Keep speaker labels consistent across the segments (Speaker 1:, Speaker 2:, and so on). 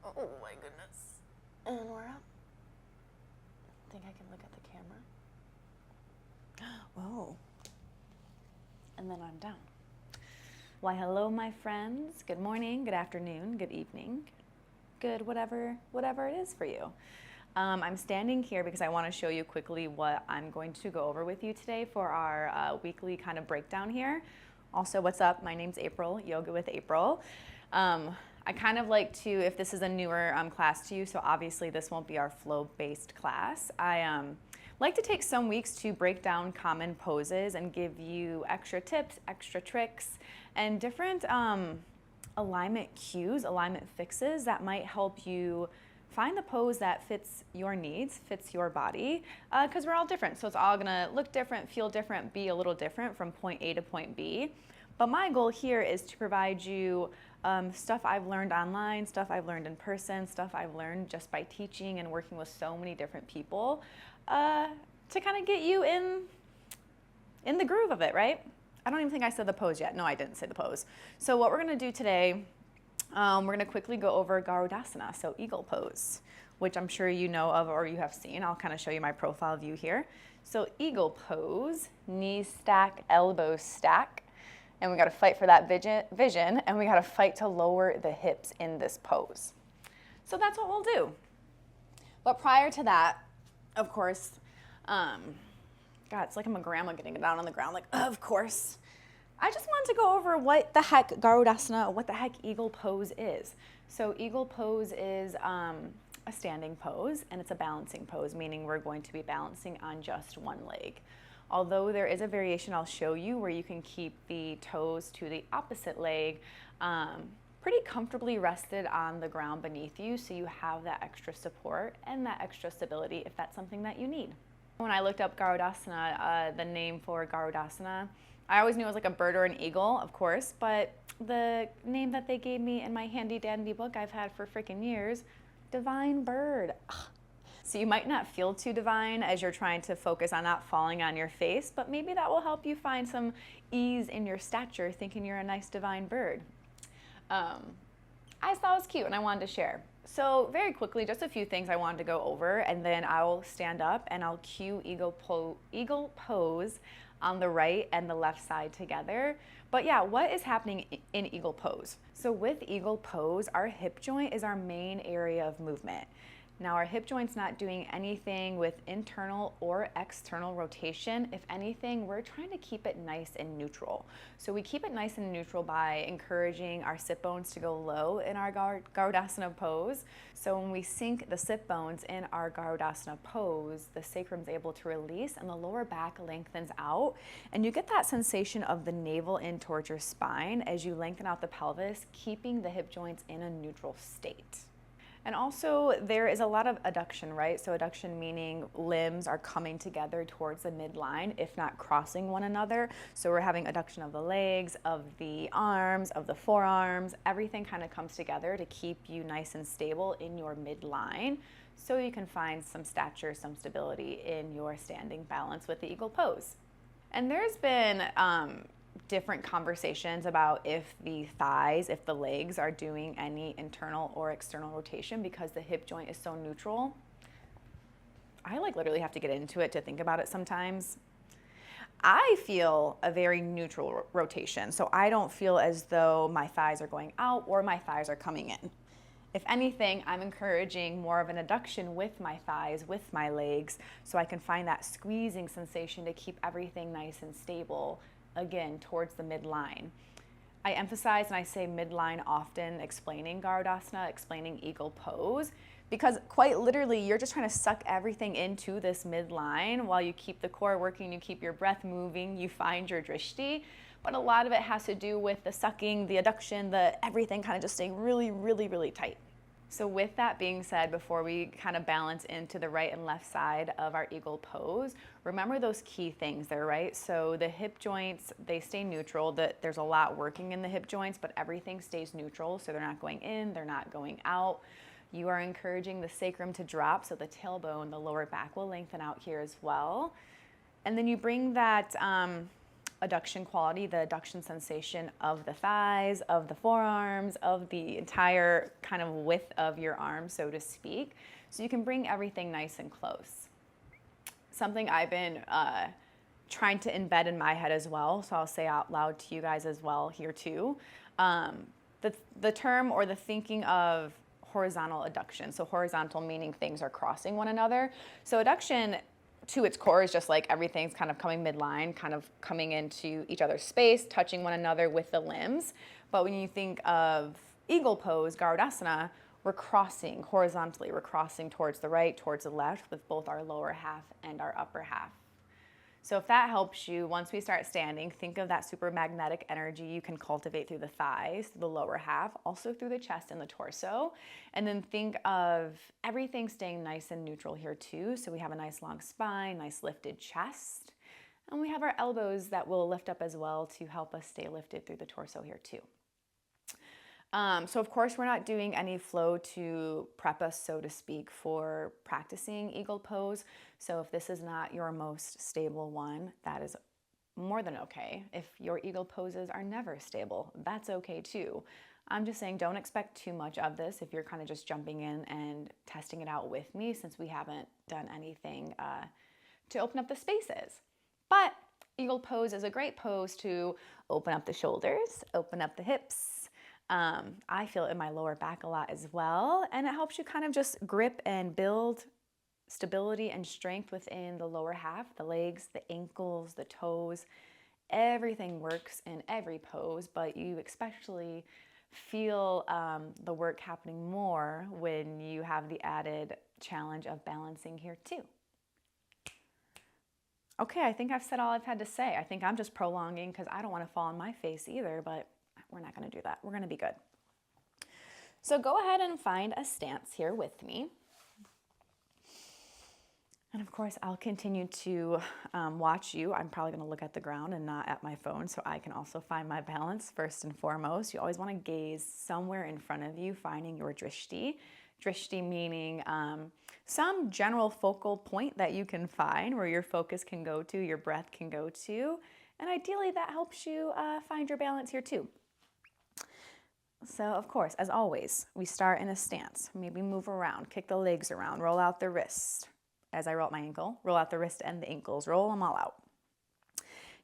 Speaker 1: Oh my goodness. And we're up. I think I can look at the camera. Oh. And then I'm down. Why, hello, my friends. Good morning, good afternoon, good evening, good whatever it is for you. I'm standing here because I want to show you quickly what I'm going to go over with you today for our weekly kind of breakdown here. Also, what's up? My name's April, Yoga with April. I kind of like to, if this is a newer class to you, so obviously this won't be our flow-based class. I like to take some weeks to break down common poses and give you extra tips, extra tricks, and different alignment cues, alignment fixes that might help you find the pose that fits your needs, fits your body, because we're all different. So it's all gonna look different, feel different, be a little different from point A to point B. But my goal here is to provide you stuff I've learned online, stuff I've learned in person, stuff I've learned just by teaching and working with so many different people to kind of get you in the groove of it, right? I don't even think I said the pose yet. No, I didn't say the pose. So what we're gonna do today, we're gonna quickly go over Garudasana, so eagle pose, which I'm sure you know of or you have seen. I'll kind of show you my profile view here. So eagle pose, knees stack, elbows stack, and we gotta fight for that vision, and we gotta fight to lower the hips in this pose. So that's what we'll do. But prior to that, of course, God, it's like I'm a grandma getting down on the ground, like, of course. I just wanted to go over what the heck Garudasana, what the heck eagle pose is. So eagle pose is a standing pose, and it's a balancing pose, meaning we're going to be balancing on just one leg. Although there is a variation I'll show you where you can keep the toes to the opposite leg pretty comfortably rested on the ground beneath you, so you have that extra support and that extra stability if that's something that you need. When I looked up Garudasana, the name for Garudasana, I always knew it was like a bird or an eagle, of course, but the name that they gave me in my handy dandy book I've had for freaking years, Divine Bird. Ugh. So you might not feel too divine as you're trying to focus on not falling on your face, but maybe that will help you find some ease in your stature thinking you're a nice divine bird. I thought it was cute and I wanted to share. So very quickly, just a few things I wanted to go over, and then I'll stand up and I'll cue eagle pose on the right and the left side together. But yeah, what is happening in eagle pose? So with eagle pose, our hip joint is our main area of movement. Now our hip joint's not doing anything with internal or external rotation. If anything, we're trying to keep it nice and neutral. So we keep it nice and neutral by encouraging our sit bones to go low in our Garudasana pose. So when we sink the sit bones in our Garudasana pose, the sacrum's able to release and the lower back lengthens out. And you get that sensation of the navel in towards your spine as you lengthen out the pelvis, keeping the hip joints in a neutral state. And also there is a lot of adduction, right? So adduction meaning limbs are coming together towards the midline, if not crossing one another. So we're having adduction of the legs, of the arms, of the forearms. Everything kind of comes together to keep you nice and stable in your midline so you can find some stature, some stability in your standing balance with the eagle pose. And there's been different conversations about if the thighs, if the legs are doing any internal or external rotation because the hip joint is so neutral. I like literally have to get into it to think about it sometimes. I feel a very neutral rotation, so I don't feel as though my thighs are going out or my thighs are coming in. If anything, I'm encouraging more of an adduction with my thighs, with my legs, so I can find that squeezing sensation to keep everything nice and stable, again, towards the midline. I emphasize and I say midline often explaining Garudasana, explaining eagle pose, because quite literally you're just trying to suck everything into this midline while you keep the core working, you keep your breath moving, you find your drishti. But a lot of it has to do with the sucking, the adduction, the everything kind of just staying really, really, really tight. So with that being said, before we kind of balance into the right and left side of our eagle pose, remember those key things there, right? So the hip joints, they stay neutral. There's a lot working in the hip joints, but everything stays neutral. So they're not going in, they're not going out. You are encouraging the sacrum to drop, so the tailbone, the lower back will lengthen out here as well. And then you bring that adduction quality, the adduction sensation of the thighs, of the forearms, of the entire kind of width of your arm, so to speak. So you can bring everything nice and close. Something I've been trying to embed in my head as well, so I'll say out loud to you guys as well here too. The term or the thinking of horizontal adduction. So horizontal meaning things are crossing one another. So adduction to its core is just like everything's kind of coming midline, kind of coming into each other's space, touching one another with the limbs. But when you think of eagle pose, Garudasana, we're crossing horizontally. We're crossing towards the right, towards the left with both our lower half and our upper half. So if that helps you, once we start standing, think of that super magnetic energy you can cultivate through the thighs, through the lower half, also through the chest and the torso. And then think of everything staying nice and neutral here too. So we have a nice long spine, nice lifted chest. And we have our elbows that will lift up as well to help us stay lifted through the torso here too. So of course, we're not doing any flow to prep us, so to speak, for practicing eagle pose. So if this is not your most stable one, that is more than okay. If your eagle poses are never stable, that's okay too. I'm just saying don't expect too much of this if you're kind of just jumping in and testing it out with me, since we haven't done anything to open up the spaces. But eagle pose is a great pose to open up the shoulders, open up the hips. I feel it in my lower back a lot as well, and it helps you kind of just grip and build stability and strength within the lower half, the legs, the ankles, the toes. Everything works in every pose, but you especially feel the work happening more when you have the added challenge of balancing here too. Okay, I think I've said all I've had to say. I think I'm just prolonging because I don't want to fall on my face either, but we're not going to do that. We're going to be good. So go ahead and find a stance here with me. And of course, I'll continue to watch you. I'm probably going to look at the ground and not at my phone, so I can also find my balance first and foremost. You always want to gaze somewhere in front of you, finding your drishti. Drishti meaning some general focal point that you can find where your focus can go to, your breath can go to. And ideally, that helps you find your balance here too. So of course, as always, we start in a stance. Maybe move around, kick the legs around, roll out the wrist. As I roll out my ankle, roll out the wrist and the ankles, roll them all out.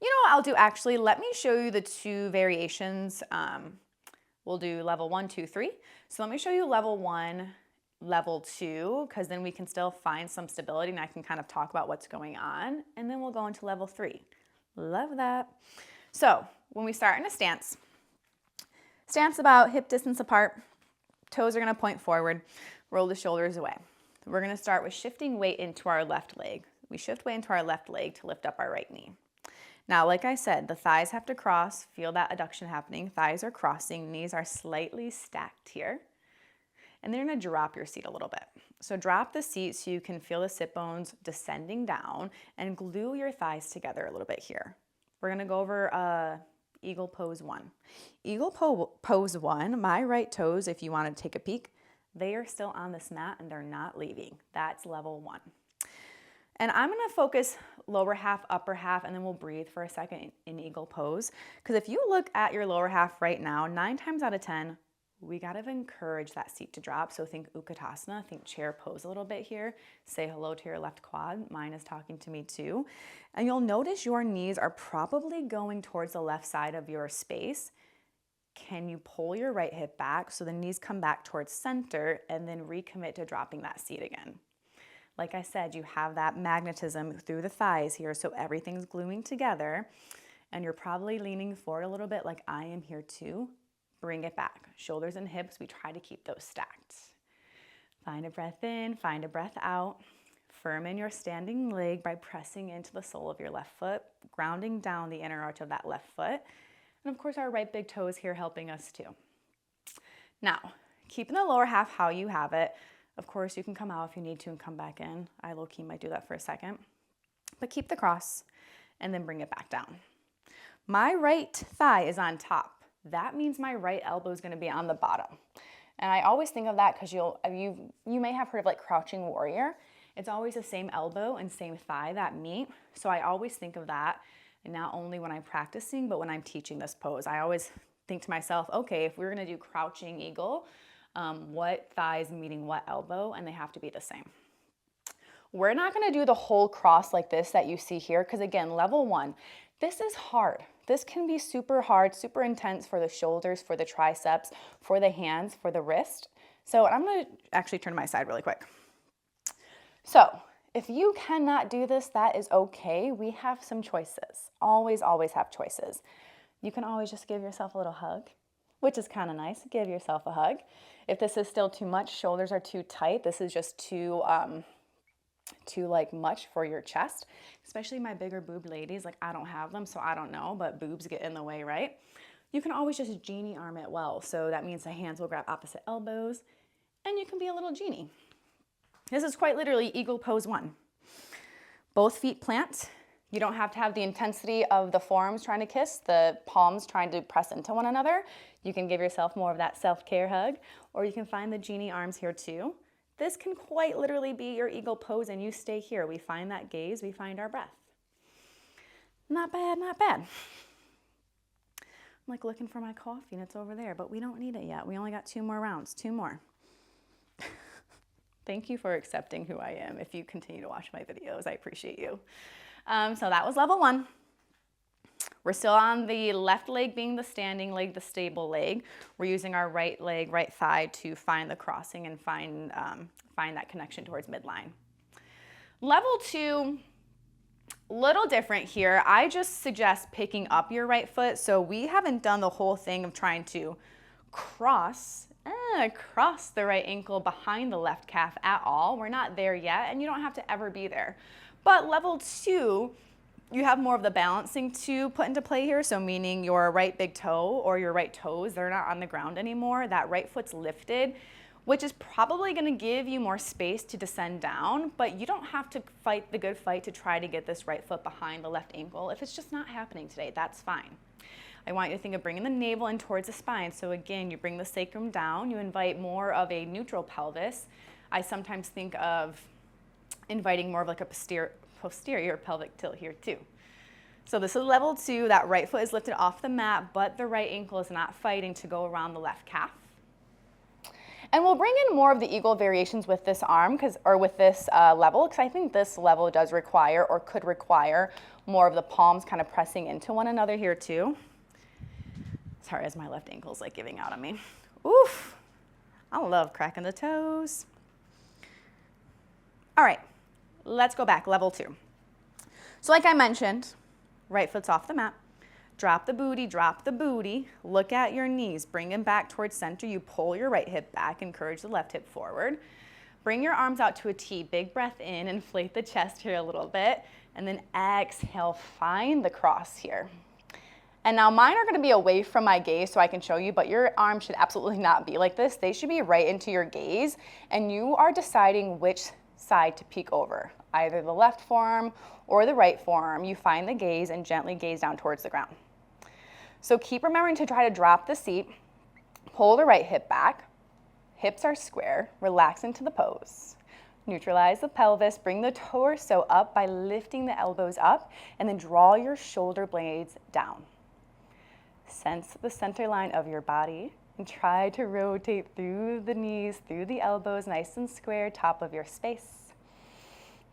Speaker 1: You know what I'll do actually? Let me show you the two variations. We'll do level 1, 2, 3. So let me show you level 1, level 2, because then we can still find some stability and I can kind of talk about what's going on. And then we'll go into level 3. Love that. So when we start in a stance about hip distance apart, toes are going to point forward, roll the shoulders away. We're going to start with shifting weight into our left leg. We shift weight into our left leg to lift up our right knee. Now, like I said, the thighs have to cross. Feel that adduction happening. Thighs are crossing. Knees are slightly stacked here. And then you're going to drop your seat a little bit. So drop the seat so you can feel the sit bones descending down and glue your thighs together a little bit here. We're going to go over eagle pose 1. Eagle pose 1, my right toes, if you want to take a peek, they are still on this mat and they're not leaving. That's level 1. And I'm going to focus lower half, upper half, and then we'll breathe for a second in eagle pose. Because if you look at your lower half right now, 9 times out of 10, we got to encourage that seat to drop. So think Utkatasana, think chair pose a little bit here. Say hello to your left quad. Mine is talking to me too. And you'll notice your knees are probably going towards the left side of your space. Can you pull your right hip back so the knees come back towards center and then recommit to dropping that seat again? Like I said, you have that magnetism through the thighs here, so everything's gluing together, and you're probably leaning forward a little bit like I am here too. Bring it back. Shoulders and hips, we try to keep those stacked. Find a breath in, find a breath out. Firm in your standing leg by pressing into the sole of your left foot, grounding down the inner arch of that left foot. And of course, our right big toe is here helping us too. Now, keeping the lower half how you have it. Of course, you can come out if you need to and come back in. I low-key might do that for a second. But keep the cross and then bring it back down. My right thigh is on top. That means my right elbow is going to be on the bottom. And I always think of that because you may have heard of like crouching warrior. It's always the same elbow and same thigh that meet. So I always think of that And not only when I'm practicing, but when I'm teaching this pose. I always think to myself, okay, if we're gonna do crouching eagle, what thigh is meeting what elbow, and they have to be the same. We're not gonna do the whole cross like this that you see here, because again, level 1, this is hard. This can be super hard, super intense for the shoulders, for the triceps, for the hands, for the wrist. So I'm gonna actually turn to my side really quick. So if you cannot do this, that is okay. We have some choices. Always, always have choices. You can always just give yourself a little hug, which is kind of nice. Give yourself a hug. If this is still too much, shoulders are too tight, this is just too like much for your chest, especially my bigger boob ladies. Like, I don't have them, so I don't know, but boobs get in the way, right? You can always just genie arm it well. So that means the hands will grab opposite elbows and you can be a little genie. This is quite literally eagle pose 1. Both feet plant. You don't have to have the intensity of the forearms trying to kiss, the palms trying to press into one another. You can give yourself more of that self-care hug, or you can find the genie arms here too. This can quite literally be your eagle pose, and you stay here. We find that gaze, we find our breath. Not bad, not bad. I'm like looking for my coffee and it's over there, but we don't need it yet. We only got 2 more rounds, 2 more. Thank you for accepting who I am. If you continue to watch my videos, I appreciate you. So that was level 1. We're still on the left leg being the standing leg, the stable leg. We're using our right leg, right thigh to find the crossing and find that connection towards midline. Level 2, little different here. I just suggest picking up your right foot. So we haven't done the whole thing of trying to cross the right ankle behind the left calf at all. We're not there yet, and you don't have to ever be there. But level 2, you have more of the balancing to put into play here. So meaning your right big toe or your right toes, they're not on the ground anymore. That right foot's lifted, which is probably gonna give you more space to descend down, but you don't have to fight the good fight to try to get this right foot behind the left ankle. If it's just not happening today, that's fine. I want you to think of bringing the navel in towards the spine. So again, you bring the sacrum down, you invite more of a neutral pelvis. I sometimes think of inviting more of like a posterior pelvic tilt here too. So this is level 2, that right foot is lifted off the mat, but the right ankle is not fighting to go around the left calf. And we'll bring in more of the eagle variations with this arm, or with this level, because I think this level does require, or could require, more of the palms kind of pressing into one another here too. Sorry, as my left ankle's like giving out on me. Oof, I love cracking the toes. All right, let's go back, level 2. So like I mentioned, right foot's off the mat. Drop the booty, look at your knees, bring them back towards center. You pull your right hip back, encourage the left hip forward. Bring your arms out to a T, big breath in, inflate the chest here a little bit, and then exhale, find the cross here. And now mine are gonna be away from my gaze so I can show you, but your arms should absolutely not be like this. They should be right into your gaze, and you are deciding which side to peek over, either the left forearm or the right forearm. You find the gaze and gently gaze down towards the ground. So keep remembering to try to drop the seat, pull the right hip back, hips are square, relax into the pose. Neutralize the pelvis, bring the torso up by lifting the elbows up, and then draw your shoulder blades down. Sense the center line of your body and try to rotate through the knees, through the elbows, nice and square, top of your space.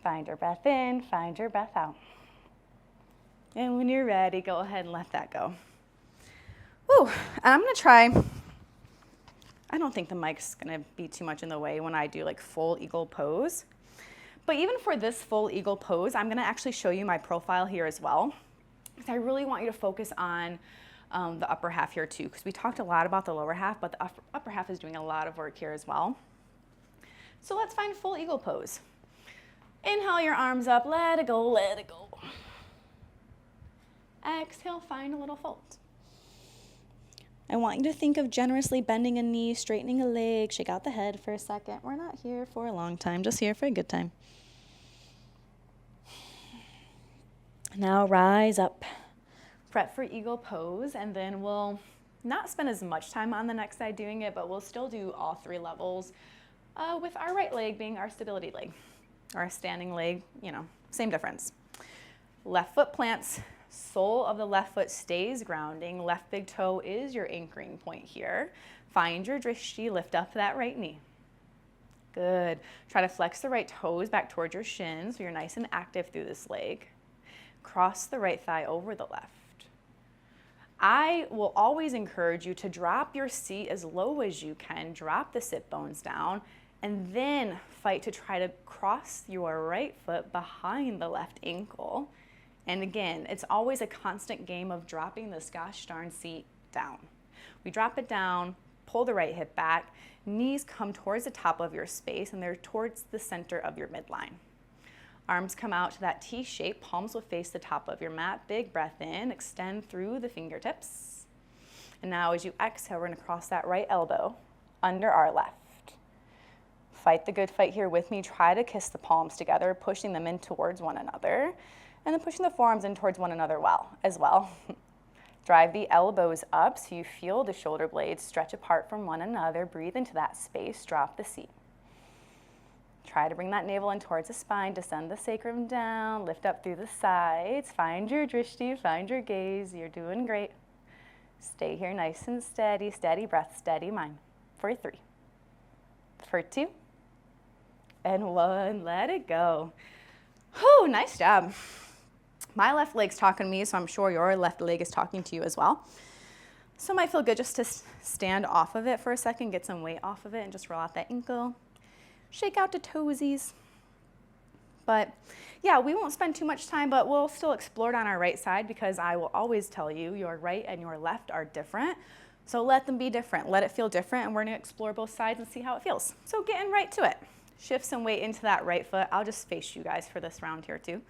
Speaker 1: Find your breath in, find your breath out. And when you're ready, go ahead and let that go. Woo, I'm gonna try, I don't think the mic's gonna be too much in the way when I do like full eagle pose. But even for this full eagle pose, I'm gonna actually show you my profile here as well, because I really want you to focus on the upper half here too, because we talked a lot about the lower half, but the upper half is doing a lot of work here as well. So let's find full eagle pose. Inhale your arms up, let it go, let it go. Exhale, find a little fold. I want you to think of generously bending a knee, straightening a leg, shake out the head for a second. We're not here for a long time, just here for a good time. Now rise up. Prep for eagle pose, and then we'll not spend as much time on the next side doing it, but we'll still do all 3 levels with our right leg being our stability leg. Our standing leg, you know, same difference. Left foot plants, Sole of the left foot stays grounding. Left big toe is your anchoring point here. Find your drishti, lift up that right knee. Good. Try to flex the right toes back towards your shins so you're nice and active through this leg. Cross the right thigh over the left. I will always encourage you to drop your seat as low as you can, drop the sit bones down, and then fight to try to cross your right foot behind the left ankle. And again, it's always a constant game of dropping this gosh darn seat down. We drop it down, pull the right hip back, knees come towards the top of your space and they're towards the center of your midline. Arms come out to that T shape, palms will face the top of your mat. Big breath in, extend through the fingertips. And now as you exhale, we're gonna cross that right elbow under our left. Fight the good fight here with me. Try to kiss the palms together, pushing them in towards one another, and then pushing the forearms in towards one another as well. Drive the elbows up so you feel the shoulder blades stretch apart from one another. Breathe into that space, drop the seat. Try to bring that navel in towards the spine, descend the sacrum down, lift up through the sides. Find your drishti, find your gaze. You're doing great. Stay here nice and steady, steady breath, steady mind. For 3, for 2, and 1. Let it go. Whew, nice job. My left leg's talking to me, so I'm sure your left leg is talking to you as well. So it might feel good just to stand off of it for a second, get some weight off of it, and just roll out that ankle. Shake out the toesies. But yeah, we won't spend too much time, but we'll still explore it on our right side because I will always tell you your right and your left are different. So let them be different. Let it feel different, and we're gonna explore both sides and see how it feels. So getting right to it. Shift some weight into that right foot. I'll just face you guys for this round here too.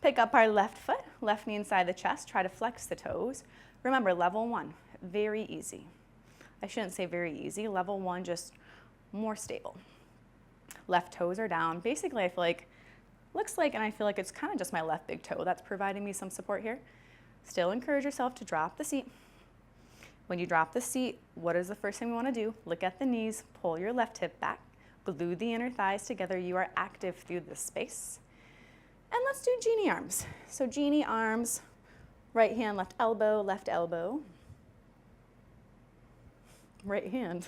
Speaker 1: Pick up our left foot, left knee inside the chest. Try to flex the toes. Remember, level 1, very easy. I shouldn't say very easy. Level 1, just more stable. Left toes are down. Basically, I feel like, looks like, and I feel like it's kind of just my left big toe that's providing me some support here. Still encourage yourself to drop the seat. When you drop the seat, what is the first thing we want to do? Look at the knees, pull your left hip back, glue the inner thighs together. You are active through this space. And let's do genie arms. So genie arms, right hand, left elbow, right hand.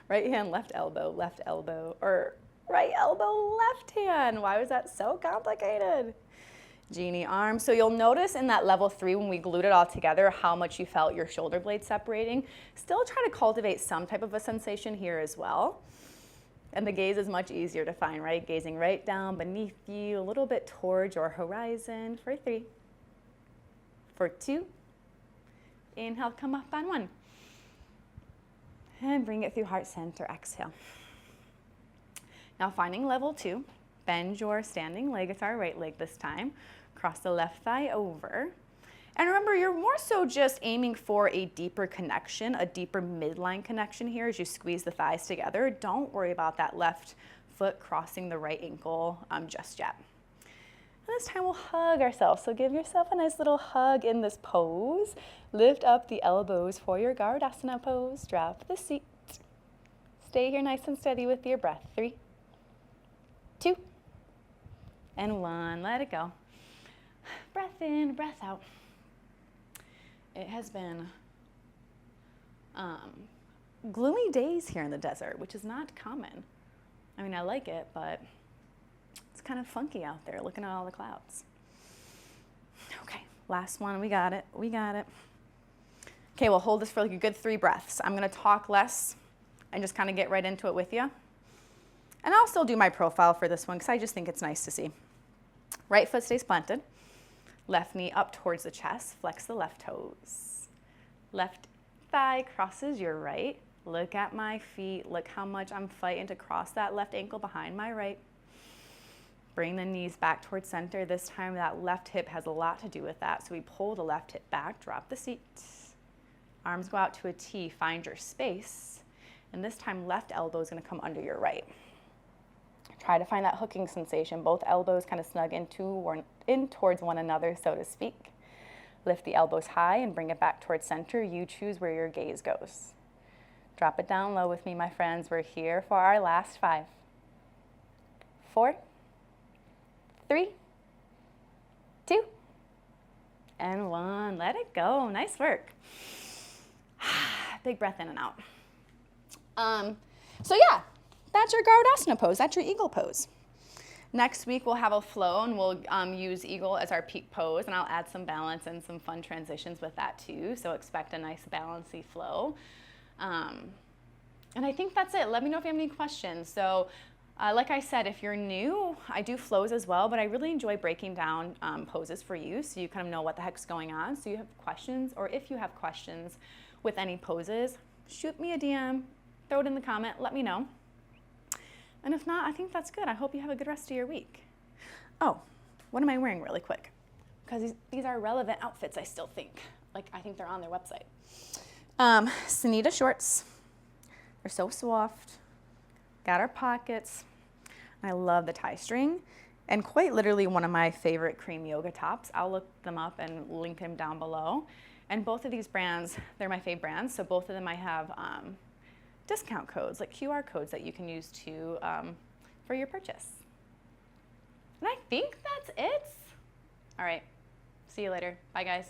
Speaker 1: Right hand, left elbow, or right elbow, left hand. Why was that so complicated? Genie arms. So you'll notice in that level 3 when we glued it all together how much you felt your shoulder blades separating. Still try to cultivate some type of a sensation here as well. And the gaze is much easier to find, right? Gazing right down beneath you, a little bit towards your horizon. For 3, for 2, inhale, come up on 1. And bring it through heart center, exhale. Now finding level 2, bend your standing leg, it's our right leg this time. Cross the left thigh over. And remember, you're more so just aiming for a deeper connection, a deeper midline connection here as you squeeze the thighs together. Don't worry about that left foot crossing the right ankle just yet. And this time we'll hug ourselves. So give yourself a nice little hug in this pose. Lift up the elbows for your Garudasana pose. Drop the seat. Stay here nice and steady with your breath. 3, 2, and 1. Let it go. Breath in, breath out. It has been gloomy days here in the desert, which is not common. I mean, I like it, but it's kind of funky out there looking at all the clouds. Okay, last one. We got it. We got it. Okay, we'll hold this for like a good 3 breaths. I'm going to talk less and just kind of get right into it with you. And I'll still do my profile for this one because I just think it's nice to see. Right foot stays planted. Left knee up towards the chest. Flex the left toes. Left thigh crosses your right. Look at my feet. Look how much I'm fighting to cross that left ankle behind my right. Bring the knees back towards center. This time that left hip has a lot to do with that. So we pull the left hip back, drop the seat. Arms go out to a T, find your space. And this time left elbow is going to come under your right. Try to find that hooking sensation. Both elbows kind of snug in towards one another, so to speak. Lift the elbows high and bring it back towards center. You choose where your gaze goes. Drop it down low with me, my friends. We're here for our last 5, 4, 3, 2, and 1. Let it go. Nice work. Big breath in and out. So yeah, that's your Garudasana pose. That's your eagle pose. Next week we'll have a flow and we'll use eagle as our peak pose, and I'll add some balance and some fun transitions with that too. So expect a nice balancy flow. And I think that's it. Let me know if you have any questions. So like I said, if you're new, I do flows as well, but I really enjoy breaking down poses for you so you kind of know what the heck's going on. So you have questions, or if you have questions with any poses, shoot me a DM, throw it in the comment, let me know. And if not, I think that's good. I hope you have a good rest of your week. Oh, what am I wearing really quick? Because these are relevant outfits, I still think. Like, I think they're on their website. Sanita shorts. They're so soft. Got our pockets. I love the tie string. And quite literally one of my favorite cream yoga tops. I'll look them up and link them down below. And both of these brands, they're my fave brands. So both of them I have discount codes, like QR codes that you can use to for your purchase. And I think that's it. All right, see you later. Bye guys.